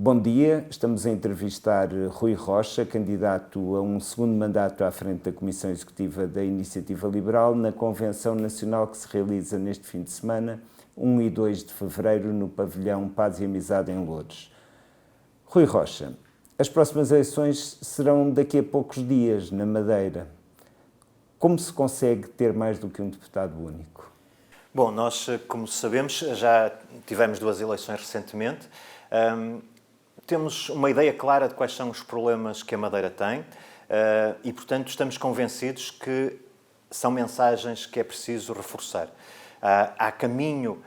Bom dia, estamos a entrevistar Rui Rocha, candidato a um segundo mandato à frente da Comissão Executiva da Iniciativa Liberal na Convenção Nacional que se realiza neste fim de semana, 1 e 2 de fevereiro, no pavilhão Paz e Amizade em Loures. Rui Rocha, as próximas eleições serão daqui a poucos dias, na Madeira. Como se consegue ter mais do que um deputado único? Bom, nós, como sabemos, já tivemos 2 eleições recentemente. Temos uma ideia clara de quais são os problemas que a Madeira tem e, portanto, estamos convencidos que são mensagens que é preciso reforçar. Há caminho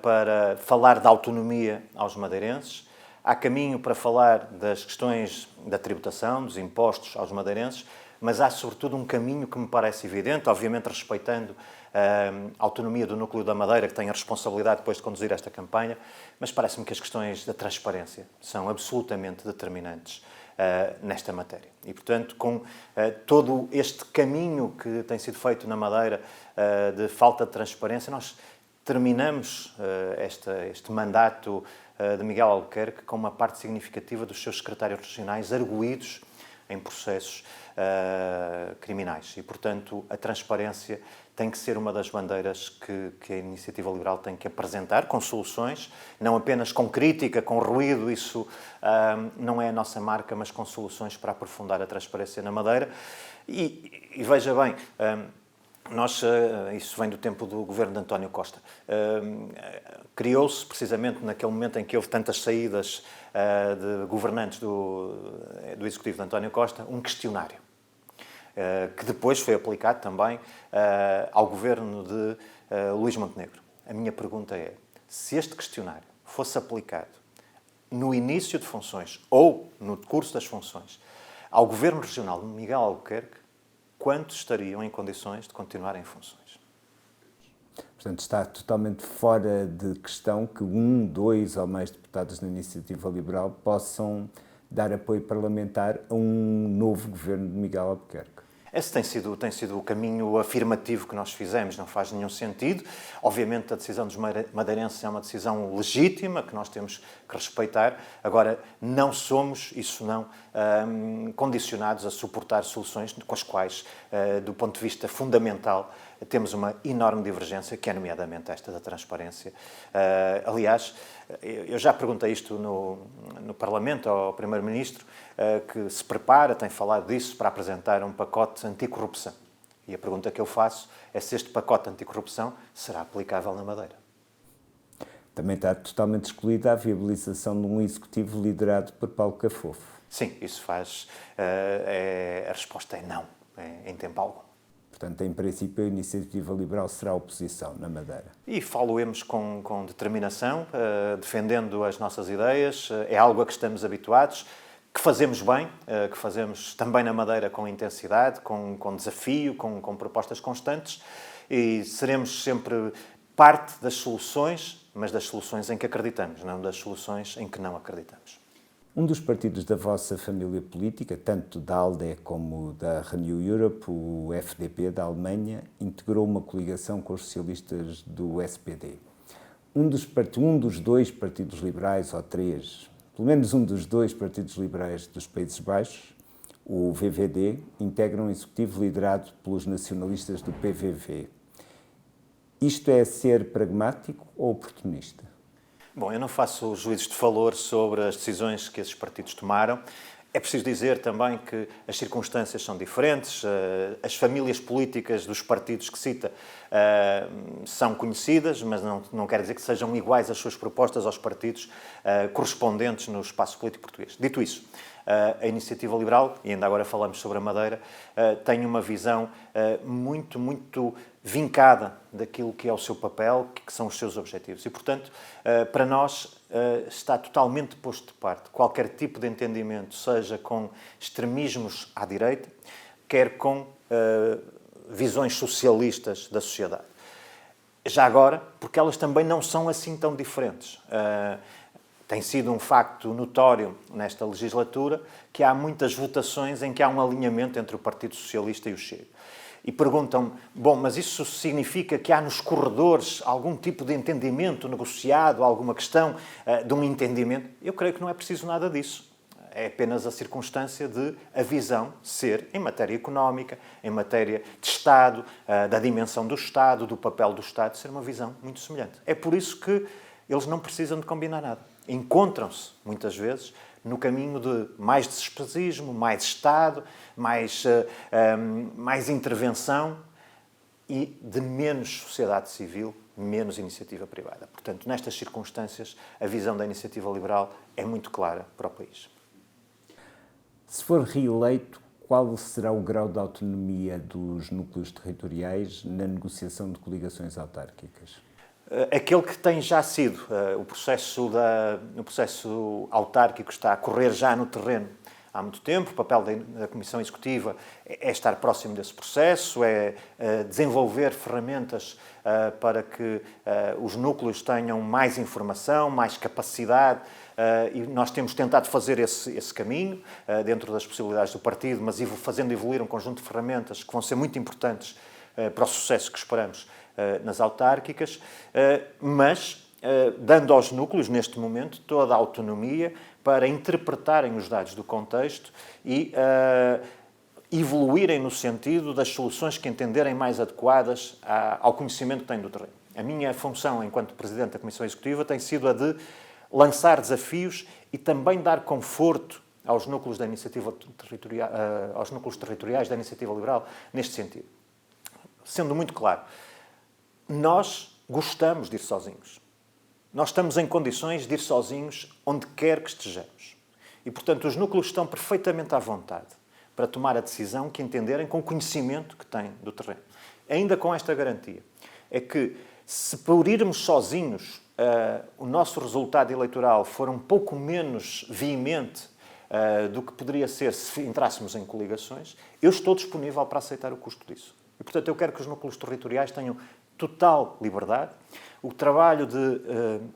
para falar da autonomia aos madeirenses, há caminho para falar das questões da tributação, dos impostos aos madeirenses, mas há, sobretudo, um caminho que me parece evidente, obviamente respeitando a autonomia do Núcleo da Madeira, que tem a responsabilidade depois de conduzir esta campanha, mas parece-me que as questões da transparência são absolutamente determinantes nesta matéria. E, portanto, com todo este caminho que tem sido feito na Madeira de falta de transparência, nós terminamos este mandato de Miguel Albuquerque com uma parte significativa dos seus secretários regionais arguídos em processos criminais. E, portanto, a transparência tem que ser uma das bandeiras que a Iniciativa Liberal tem que apresentar, com soluções, não apenas com crítica, com ruído, isso não é a nossa marca, mas com soluções para aprofundar a transparência na Madeira. E veja bem, isso vem do tempo do governo de António Costa. Criou-se, precisamente naquele momento em que houve tantas saídas de governantes do Executivo de António Costa, um questionário, que depois foi aplicado também ao governo de Luís Montenegro. A minha pergunta é, se este questionário fosse aplicado no início de funções ou no curso das funções ao governo regional de Miguel Albuquerque, quantos estariam em condições de continuar em funções? Portanto, está totalmente fora de questão que 1, 2 ou mais deputados da Iniciativa Liberal possam dar apoio parlamentar a um novo governo de Miguel Albuquerque. Esse tem sido o caminho afirmativo que nós fizemos, não faz nenhum sentido. Obviamente, a decisão dos madeirenses é uma decisão legítima, que nós temos que respeitar. Agora, não somos, isso não, condicionados a suportar soluções com as quais, do ponto de vista fundamental, temos uma enorme divergência, que é nomeadamente esta da transparência. Aliás, eu já perguntei isto no Parlamento ao Primeiro-Ministro, que se prepara, tem falado disso, para apresentar um pacote anticorrupção. E a pergunta que eu faço é se este pacote anticorrupção será aplicável na Madeira. Também está totalmente excluída a viabilização de um executivo liderado por Paulo Cafofo. Sim, isso faz... a resposta é não, em tempo algum. Portanto, em princípio, a Iniciativa Liberal será a oposição na Madeira. E falo-emos com determinação, defendendo as nossas ideias. É algo a que estamos habituados, que fazemos bem, que fazemos também na Madeira com intensidade, com desafio, com propostas constantes. E seremos sempre parte das soluções, mas das soluções em que acreditamos, não das soluções em que não acreditamos. Um dos partidos da vossa família política, tanto da ALDE como da Renew Europe, o FDP da Alemanha, integrou uma coligação com os socialistas do SPD. Um dos 2 partidos liberais, ou 3, pelo menos um dos 2 partidos liberais dos Países Baixos, o VVD, integra um executivo liderado pelos nacionalistas do PVV. Isto é ser pragmático ou oportunista? Bom, eu não faço juízos de valor sobre as decisões que esses partidos tomaram. É preciso dizer também que as circunstâncias são diferentes, as famílias políticas dos partidos que cita são conhecidas, mas não quer dizer que sejam iguais as suas propostas aos partidos correspondentes no espaço político português. Dito isso, a Iniciativa Liberal, e ainda agora falamos sobre a Madeira, tem uma visão muito vincada daquilo que é o seu papel, que são os seus objetivos. E, portanto, para nós está totalmente posto de parte qualquer tipo de entendimento, seja com extremismos à direita, quer com visões socialistas da sociedade. Já agora, porque elas também não são assim tão diferentes. Tem sido um facto notório nesta legislatura que há muitas votações em que há um alinhamento entre o Partido Socialista e o Chega. e perguntam-me, bom, mas isso significa que há nos corredores algum tipo de entendimento negociado, alguma questão de um entendimento? Eu creio que não é preciso nada disso. É apenas a circunstância de a visão ser, em matéria económica, em matéria de Estado, da dimensão do Estado, do papel do Estado, ser uma visão muito semelhante. É por isso que eles não precisam de combinar nada. Encontram-se, muitas vezes, no caminho de mais despesismo, mais Estado, mais intervenção e de menos sociedade civil, menos iniciativa privada. Portanto, nestas circunstâncias, a visão da iniciativa liberal é muito clara para o país. Se for reeleito, qual será o grau de autonomia dos núcleos territoriais na negociação de coligações autárquicas? Aquele que tem já sido. O processo autárquico está a correr já no terreno há muito tempo. O papel da Comissão Executiva é estar próximo desse processo, é desenvolver ferramentas para que os núcleos tenham mais informação, mais capacidade, e nós temos tentado fazer esse caminho dentro das possibilidades do partido, mas fazendo evoluir um conjunto de ferramentas que vão ser muito importantes para o sucesso que esperamos nas autárquicas, mas dando aos núcleos, neste momento, toda a autonomia para interpretarem os dados do contexto e evoluírem no sentido das soluções que entenderem mais adequadas ao conhecimento que têm do terreno. A minha função, enquanto Presidente da Comissão Executiva, tem sido a de lançar desafios e também dar conforto aos núcleos da iniciativa territorial, aos núcleos territoriais da iniciativa liberal, neste sentido. Sendo muito claro, nós gostamos de ir sozinhos. Nós estamos em condições de ir sozinhos onde quer que estejamos. E, portanto, os núcleos estão perfeitamente à vontade para tomar a decisão que entenderem com o conhecimento que têm do terreno. Ainda com esta garantia, é que se por irmos sozinhos o nosso resultado eleitoral for um pouco menos veemente do que poderia ser se entrássemos em coligações, eu estou disponível para aceitar o custo disso. E, portanto, eu quero que os núcleos territoriais tenham total liberdade. O trabalho de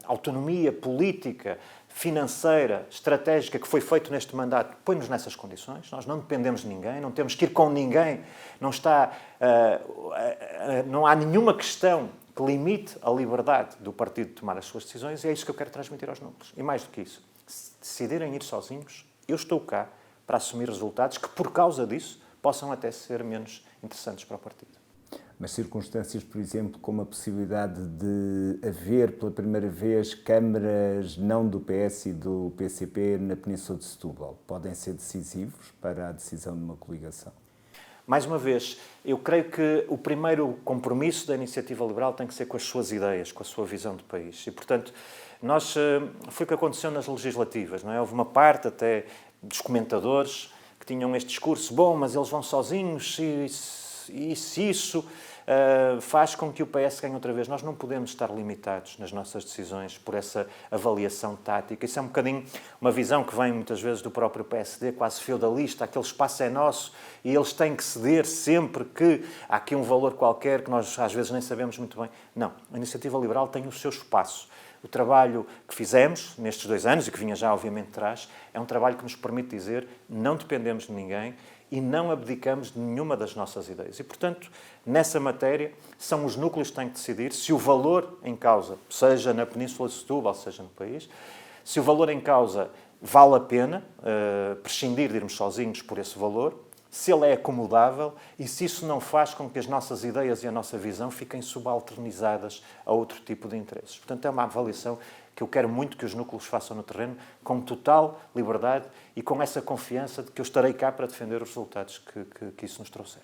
autonomia política, financeira, estratégica que foi feito neste mandato põe-nos nessas condições. Nós não dependemos de ninguém, não temos que ir com ninguém, não há nenhuma questão que limite a liberdade do partido de tomar as suas decisões, e é isso que eu quero transmitir aos núcleos. E mais do que isso, se decidirem ir sozinhos, eu estou cá para assumir resultados que, por causa disso, possam até ser menos interessantes para o partido. Mas circunstâncias, por exemplo, como a possibilidade de haver, pela primeira vez, câmaras não do PS e do PCP na Península de Setúbal, podem ser decisivos para a decisão de uma coligação? Mais uma vez, eu creio que o primeiro compromisso da iniciativa liberal tem que ser com as suas ideias, com a sua visão de país. E, portanto, foi o que aconteceu nas legislativas, não é? Houve uma parte até dos comentadores que tinham este discurso, bom, mas eles vão sozinhos e se isso faz com que o PS ganhe outra vez. Nós não podemos estar limitados nas nossas decisões por essa avaliação tática. Isso é um bocadinho uma visão que vem muitas vezes do próprio PSD, quase feudalista, aquele espaço é nosso e eles têm que ceder sempre que há aqui um valor qualquer que nós às vezes nem sabemos muito bem. Não, a Iniciativa Liberal tem o seu espaço. O trabalho que fizemos nestes 2 anos, e que vinha já obviamente de trás, é um trabalho que nos permite dizer não dependemos de ninguém e não abdicamos de nenhuma das nossas ideias. E, portanto, nessa matéria, são os núcleos que têm que decidir se o valor em causa, seja na Península de Setúbal, seja no país, se o valor em causa vale a pena prescindir de irmos sozinhos por esse valor, se ele é acomodável e se isso não faz com que as nossas ideias e a nossa visão fiquem subalternizadas a outro tipo de interesses. Portanto, é uma avaliação que eu quero muito que os núcleos façam no terreno, com total liberdade e com essa confiança de que eu estarei cá para defender os resultados que isso nos trouxer.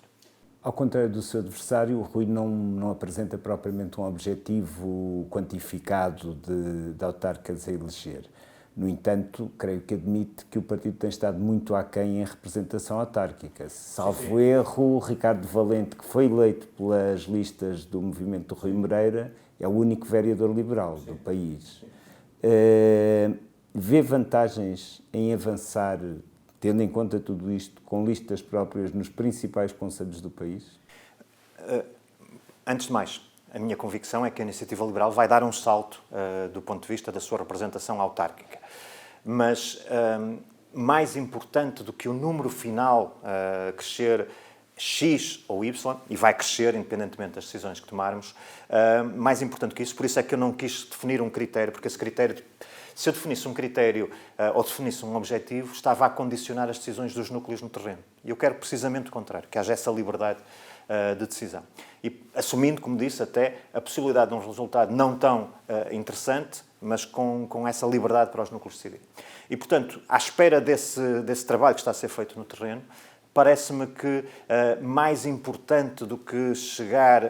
Ao contrário do seu adversário, o Rui não apresenta propriamente um objetivo quantificado de autarcas a eleger. No entanto, creio que admite que o partido tem estado muito aquém em representação autárquica. Salvo erro, Ricardo Valente, que foi eleito pelas listas do movimento do Rui Moreira, é o único vereador liberal do país. Vê vantagens em avançar, tendo em conta tudo isto, com listas próprias nos principais concelhos do país? Antes de mais, a minha convicção é que a Iniciativa Liberal vai dar um salto do ponto de vista da sua representação autárquica. Mas mais importante do que o número final crescer X ou Y, e vai crescer independentemente das decisões que tomarmos, mais importante que isso, por isso é que eu não quis definir um critério, porque esse critério, se eu definisse um critério ou definisse um objetivo, estava a condicionar as decisões dos núcleos no terreno. E eu quero precisamente o contrário, que haja essa liberdade de decisão. E assumindo, como disse, até a possibilidade de um resultado não tão interessante, mas com essa liberdade para os núcleos decidirem. E, portanto, à espera desse trabalho que está a ser feito no terreno, parece-me que mais importante do que chegar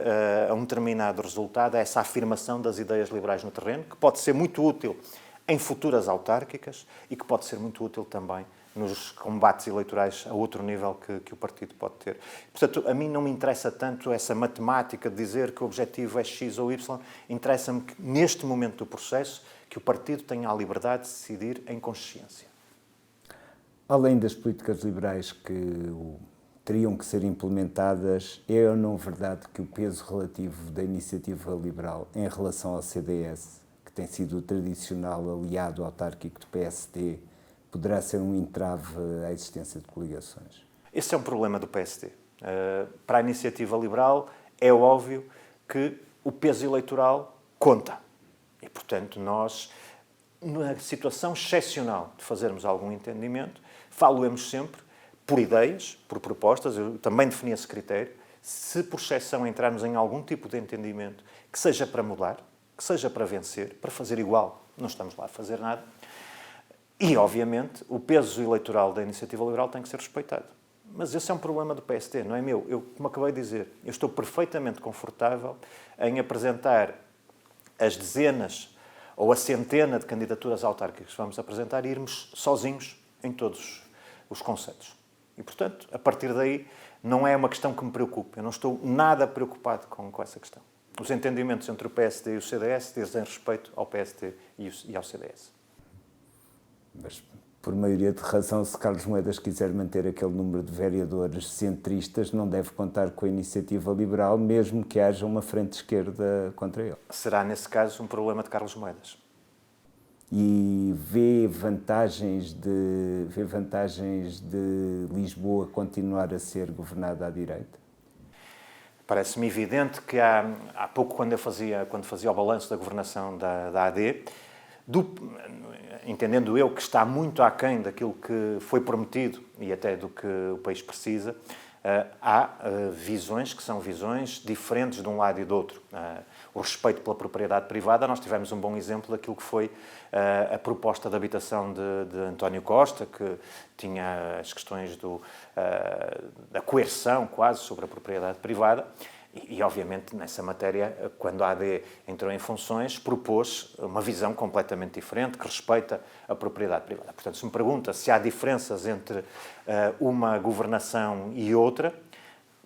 a um determinado resultado é essa afirmação das ideias liberais no terreno, que pode ser muito útil em futuras autárquicas e que pode ser muito útil também nos combates eleitorais a outro nível que o partido pode ter. Portanto, a mim não me interessa tanto essa matemática de dizer que o objetivo é X ou Y, interessa-me que, neste momento do processo, que o partido tenha a liberdade de decidir em consciência. Além das políticas liberais que teriam que ser implementadas, é ou não verdade que o peso relativo da iniciativa liberal em relação ao CDS, que tem sido o tradicional aliado autárquico do PSD, poderá ser um entrave à existência de coligações? Esse é um problema do PSD. Para a iniciativa liberal, é óbvio que o peso eleitoral conta. E, portanto, nós, na situação excepcional de fazermos algum entendimento, falo-emos sempre por ideias, por propostas. Eu também defini esse critério. Se por exceção entrarmos em algum tipo de entendimento que seja para mudar, que seja para vencer, para fazer igual, não estamos lá a fazer nada. E, obviamente, o peso eleitoral da iniciativa liberal tem que ser respeitado. Mas esse é um problema do PSD, não é meu. Eu, como acabei de dizer, eu estou perfeitamente confortável em apresentar as dezenas ou a centena de candidaturas autárquicas que vamos apresentar e irmos sozinhos em todos os conceitos. E, portanto, a partir daí, não é uma questão que me preocupe. Eu não estou nada preocupado com essa questão. Os entendimentos entre o PSD e o CDS dizem respeito ao PSD e ao CDS. Mas, por maioria de razão, se Carlos Moedas quiser manter aquele número de vereadores centristas, não deve contar com a iniciativa liberal, mesmo que haja uma frente esquerda contra ele. Será, nesse caso, um problema de Carlos Moedas. E vê vantagens de Lisboa continuar a ser governada à direita? Parece-me evidente que há pouco, quando fazia o balanço da governação da AD, entendendo eu que está muito aquém daquilo que foi prometido e até do que o país precisa, há visões que são visões diferentes de um lado e do outro. O respeito pela propriedade privada, nós tivemos um bom exemplo daquilo que foi a proposta de habitação de António Costa, que tinha as questões da coerção quase sobre a propriedade privada. E, obviamente, nessa matéria, quando a AD entrou em funções, propôs uma visão completamente diferente, que respeita a propriedade privada. Portanto, se me pergunta se há diferenças entre uma governação e outra,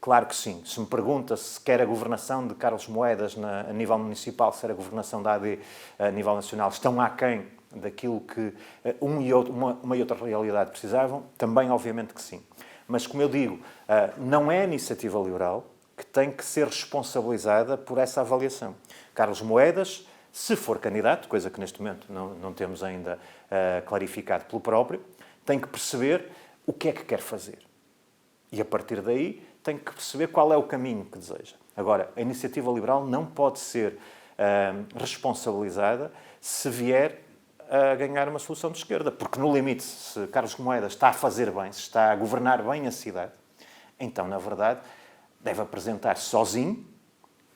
claro que sim. Se me pergunta se quer a governação de Carlos Moedas a nível municipal, se era a governação da AD a nível nacional, estão aquém daquilo que uma e outra realidade precisavam, também, obviamente, que sim. Mas, como eu digo, não é a iniciativa liberal que tem que ser responsabilizada por essa avaliação. Carlos Moedas, se for candidato, coisa que neste momento não temos ainda clarificado pelo próprio, tem que perceber o que é que quer fazer. E, a partir daí, tem que perceber qual é o caminho que deseja. Agora, a iniciativa liberal não pode ser responsabilizada se vier a ganhar uma solução de esquerda, porque, no limite, se Carlos Moedas está a fazer bem, se está a governar bem a cidade, então, na verdade, deve apresentar sozinho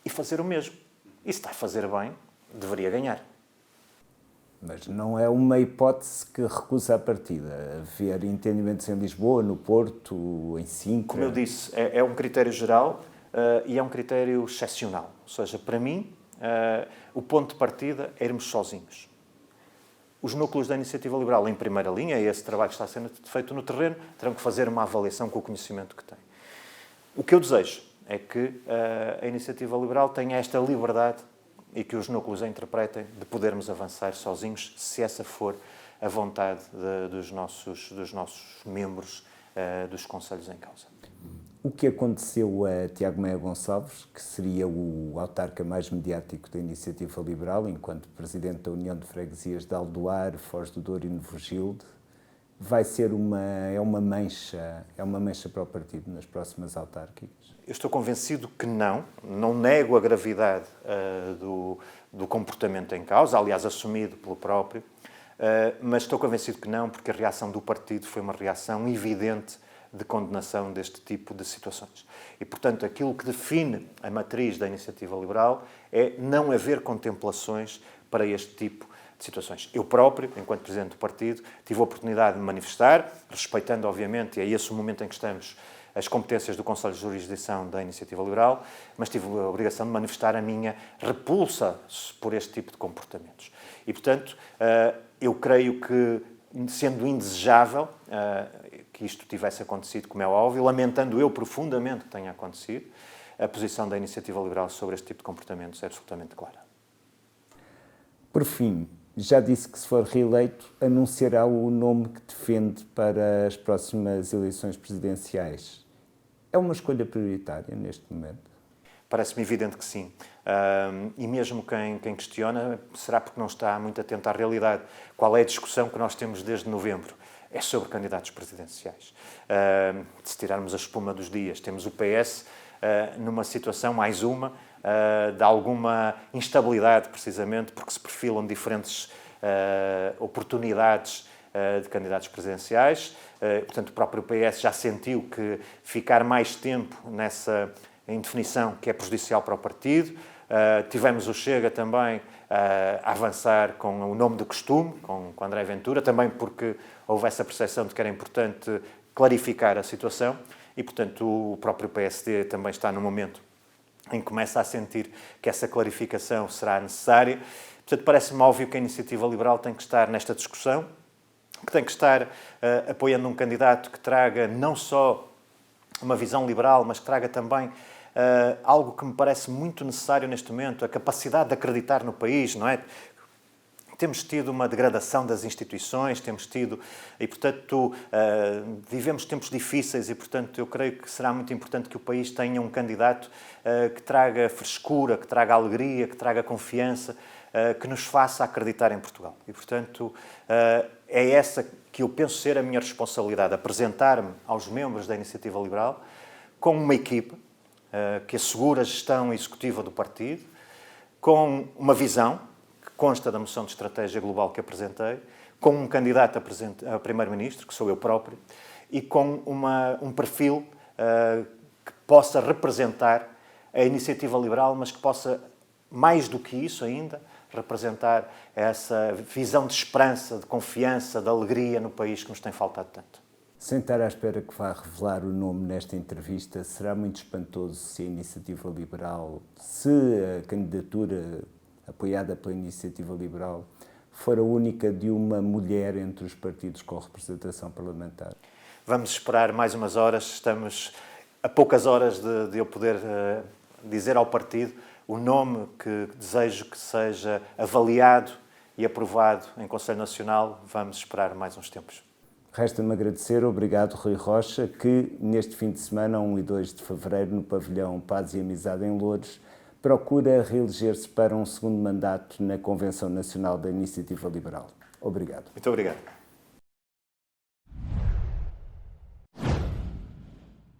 e fazer o mesmo. E se está a fazer bem, deveria ganhar. Mas não é uma hipótese que recusa a partida. Haver entendimentos em Lisboa, no Porto, em Sintra... Como eu disse, é um critério geral e é um critério excepcional. Ou seja, para mim, o ponto de partida é irmos sozinhos. Os núcleos da iniciativa liberal, em primeira linha, e esse trabalho que está sendo feito no terreno, terão que fazer uma avaliação com o conhecimento que têm. O que eu desejo é que a iniciativa liberal tenha esta liberdade e que os núcleos a interpretem de podermos avançar sozinhos, se essa for a vontade dos nossos membros dos conselhos em causa. O que aconteceu a Tiago Maia Gonçalves, que seria o autarca mais mediático da iniciativa liberal, enquanto presidente da União de Freguesias de Aldoar, Foz do Douro e Novo Gilde, vai ser uma mancha para o partido nas próximas autárquicas? Eu estou convencido que não nego a gravidade do comportamento em causa, aliás, assumido pelo próprio, mas estou convencido que não, porque a reação do partido foi uma reação evidente de condenação deste tipo de situações. E, portanto, aquilo que define a matriz da Iniciativa Liberal é não haver contemplações para este tipo de situações. Eu próprio, enquanto Presidente do Partido, tive a oportunidade de manifestar, respeitando, obviamente, e é esse o momento em que estamos, as competências do Conselho de Jurisdição da Iniciativa Liberal, mas tive a obrigação de manifestar a minha repulsa por este tipo de comportamentos. E, portanto, eu creio que, sendo indesejável que isto tivesse acontecido, como é óbvio, lamentando eu profundamente que tenha acontecido, a posição da Iniciativa Liberal sobre este tipo de comportamentos é absolutamente clara. Por fim, já disse que, se for reeleito, anunciará o nome que defende para as próximas eleições presidenciais. É uma escolha prioritária neste momento? Parece-me evidente que sim. E mesmo quem questiona, será porque não está muito atento à realidade. Qual é a discussão que nós temos desde novembro? É sobre candidatos presidenciais. Se tirarmos a espuma dos dias, temos o PS numa situação, mais uma, de alguma instabilidade, precisamente, porque se perfilam diferentes oportunidades de candidatos presidenciais. Portanto, o próprio PS já sentiu que ficar mais tempo nessa indefinição que é prejudicial para o partido. Tivemos o Chega também a avançar com o nome do costume, com André Ventura, também porque houve essa percepção de que era importante clarificar a situação e, portanto, o próprio PSD também está no momento em que começa a sentir que essa clarificação será necessária. Portanto, parece-me óbvio que a Iniciativa Liberal tem que estar nesta discussão, que tem que estar apoiando um candidato que traga não só uma visão liberal, mas que traga também algo que me parece muito necessário neste momento, a capacidade de acreditar no país, não é? Temos tido uma degradação das instituições, e, portanto, vivemos tempos difíceis e, portanto, eu creio que será muito importante que o país tenha um candidato que traga frescura, que traga alegria, que traga confiança, que nos faça acreditar em Portugal. E, portanto, é essa que eu penso ser a minha responsabilidade, apresentar-me aos membros da Iniciativa Liberal com uma equipa que assegura a gestão executiva do partido, com uma visão que consta da moção de estratégia global que apresentei, com um candidato a primeiro-ministro, que sou eu próprio, e com um perfil que possa representar a Iniciativa Liberal, mas que possa, mais do que isso ainda, representar essa visão de esperança, de confiança, de alegria no país que nos tem faltado tanto. Sem estar à espera que vá revelar o nome nesta entrevista, será muito espantoso se a Iniciativa Liberal, se a candidatura apoiada pela Iniciativa Liberal for a única de uma mulher entre os partidos com representação parlamentar? Vamos esperar mais umas horas, estamos a poucas horas de eu poder dizer ao partido o nome que desejo que seja avaliado e aprovado em Conselho Nacional. Vamos esperar mais uns tempos. Resta-me agradecer, obrigado Rui Rocha, que neste fim de semana, 1 e 2 de fevereiro, no pavilhão Paz e Amizade em Loures, procura reeleger-se para um segundo mandato na Convenção Nacional da Iniciativa Liberal. Obrigado. Muito obrigado.